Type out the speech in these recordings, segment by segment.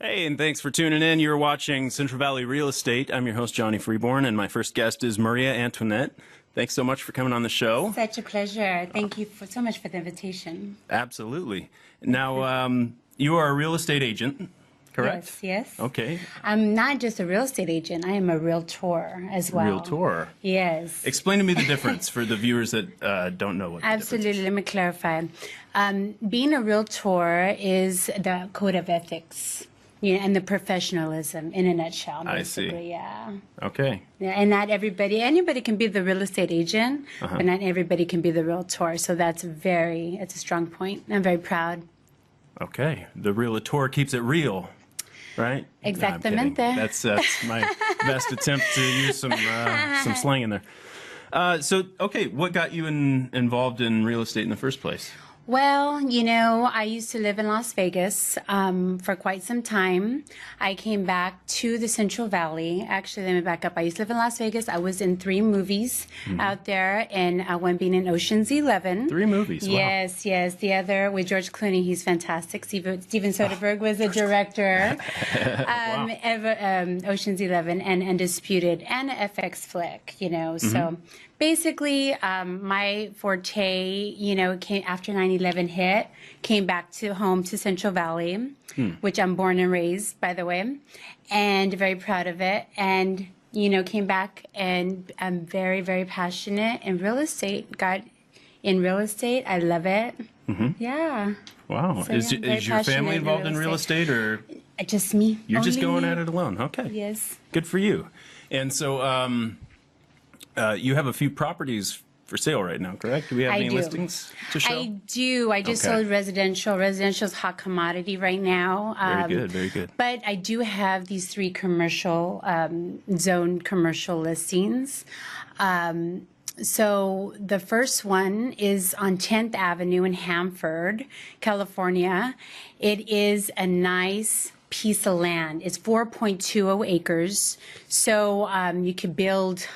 Hey, and thanks for tuning in. You're watching Central Valley Real Estate. I'm your host, Johnny Freeborn, and my first guest is Maria Antoinette. Thanks so much for coming on the show. Such a pleasure. Thank you so much for the invitation. Absolutely. Now, you are a real estate agent, correct? Yes. Okay. I'm not just a real estate agent. I am a realtor as well. Realtor. Yes. Explain to me the difference for the viewers that don't know what the Absolutely. difference is. Let me clarify. Being a realtor is the code of ethics. And the professionalism in a nutshell, basically. I see. Yeah. Okay. Yeah, and not anybody can be the real estate agent, but not everybody can be the realtor. So it's a strong point. I'm very proud. Okay. The realtor keeps it real, right? Exactamente. No, that's my best attempt to use some slang in there. Okay, what got you involved in real estate in the first place? Well, I used to live in Las Vegas for quite some time. I came back to the Central Valley. Actually, let me back up. I used to live in Las Vegas. I was in 3 movies out there, and one being in Ocean's 11. 3 movies, wow. Yes. The other with George Clooney. He's fantastic. Steven Soderbergh was the director. Wow. Ocean's 11 and Undisputed and an FX flick, So basically, my forte, came after 9/11 hit, came back home to Central Valley, which I'm born and raised, by the way, and very proud of it. And, came back, and I'm very, very passionate in real estate. Got in real estate. I love it. Yeah. Wow. So, is very your family passionate involved in real estate, or? Just me. You're just Only going me. at it alone. Okay. Yes. Good for you. And so you have a few properties for sale right now, correct? Do we have any listings to show? I do. I just sold residential. Residential's hot commodity right now. Very good. But I do have these 3 commercial, zone commercial listings. So the first one is on 10th Avenue in Hanford, California. It is a nice piece of land. It's 4.20 acres. So you could build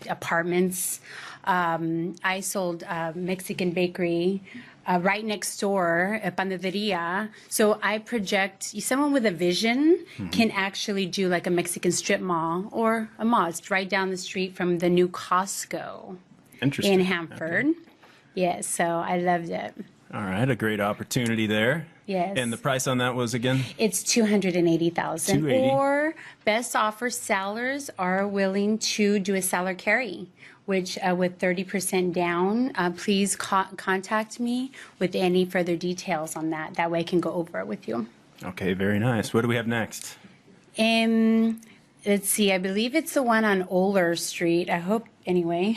apartments. I sold a Mexican bakery right next door, a panaderia. So I project, someone with a vision can actually do like a Mexican strip mall or a mall. It's right down the street from the new Costco in Hanford. Okay. Yes, so I loved it. All right, a great opportunity there. Yes. And the price on that was again? It's $280,000. $280,000. Or best offer, sellers are willing to do a seller carry, which with 30% down. Please contact me with any further details on that. That way I can go over it with you. Okay, very nice. What do we have next? Let's see. I believe it's the one on Oler Street. I hope, anyway.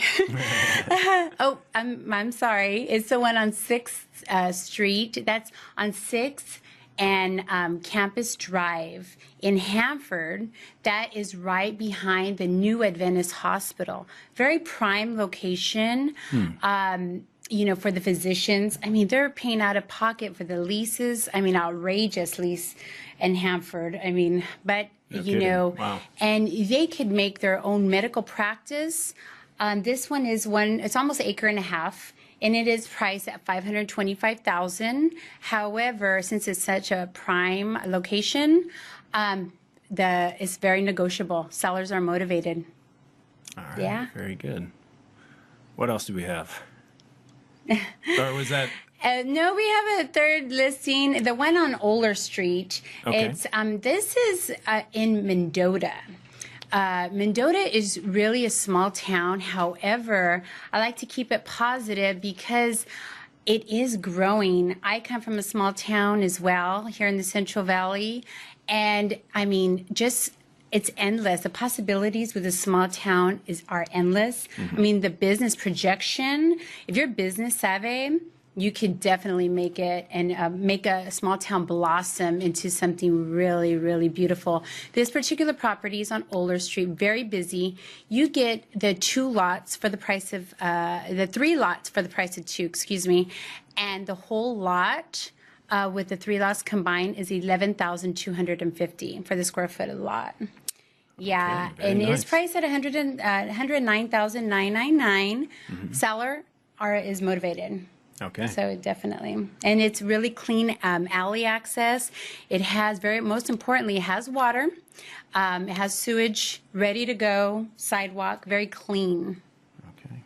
Oh, I'm sorry. It's the one on 6th Street. That's on 6th and Campus Drive in Hanford. That is right behind the new Adventist Hospital. Very prime location. For the physicians. I mean, they're paying out of pocket for the leases. I mean, outrageous lease in Hanford. I mean, but, Wow. and they could make their own medical practice. This one is it's almost 1.5 acres. And it is priced at $525,000. However, since it's such a prime location, it's very negotiable. Sellers are motivated. All right. Yeah. Very good. What else do we have? Or was that? No, we have a third listing. The one on Oler Street. Okay. It's this is in Mendota. Mendota is really a small town. However, I like to keep it positive because it is growing. I come from a small town as well here in the Central Valley. And I mean, it's endless. The possibilities with a small town are endless. I mean, the business projection, if you're business savvy, you could definitely make it and make a small town blossom into something really, really beautiful. This particular property is on Oler Street, very busy. You get the 2 lots for the price of, the 3 lots for the price of 2, and the whole lot with the 3 lots combined is $11,250 for the square foot of the lot. Yeah, Okay, and nice. it is priced at $109,999. Seller is motivated. Okay. So definitely. And it's really clean alley access. It has most importantly, it has water. It has sewage ready to go, sidewalk, very clean. Okay.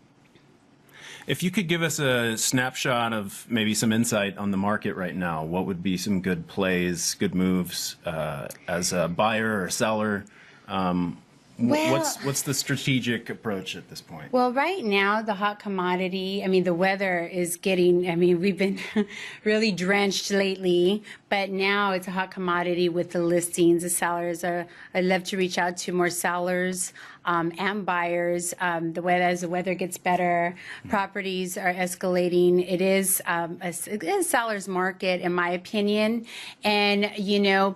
If you could give us a snapshot of maybe some insight on the market right now, what would be some good plays, good moves as a buyer or seller? What's the strategic approach at this point? Well, right now, the hot commodity, the weather is getting, we've been really drenched lately, but now it's a hot commodity with the listings. The sellers I'd love to reach out to more sellers and buyers. As the weather gets better, properties are escalating. It is a seller's market, in my opinion. And,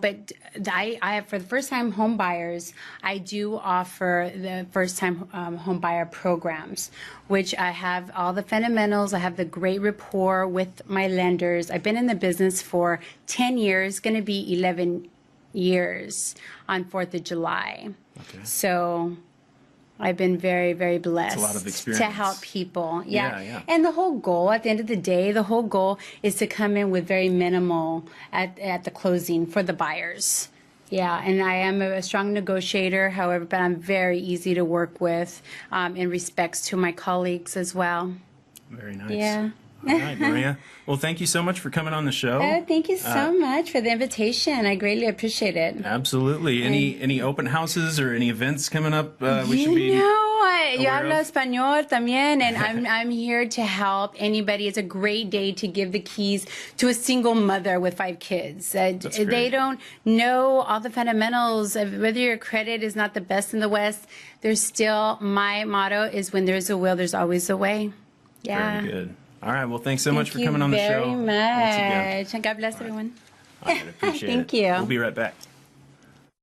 but I for the first-time home buyers, I do offer the first-time home buyer programs, which I have all the fundamentals. I have the great rapport with my lenders. I've been in the business for 10 years, going to be 11 years on 4th of July. Okay. So I've been very, very blessed a lot of experience. to help people. Yeah. And the whole goal, at the end of the day, the whole goal is to come in with very minimal at the closing for the buyers. Yeah, and I am a strong negotiator, however, but I'm very easy to work with in respects to my colleagues as well. Very nice. Yeah. All right, Maria. Well, thank you so much for coming on the show. Thank you so much for the invitation. I greatly appreciate it. Absolutely. Any open houses or any events coming up we should be yo aware hablo of? español también, and I'm here to help anybody. It's a great day to give the keys to a single mother with 5 kids. That's They great. don't know all the fundamentals of whether your credit is not the best in the West. There's still, my motto is, when there's a will, there's always a way. Yeah. Very good. All right. Well, thanks so much for Thank you coming on the show. very Once again. much. God bless everyone. I appreciate it. Thank you. We'll be right back.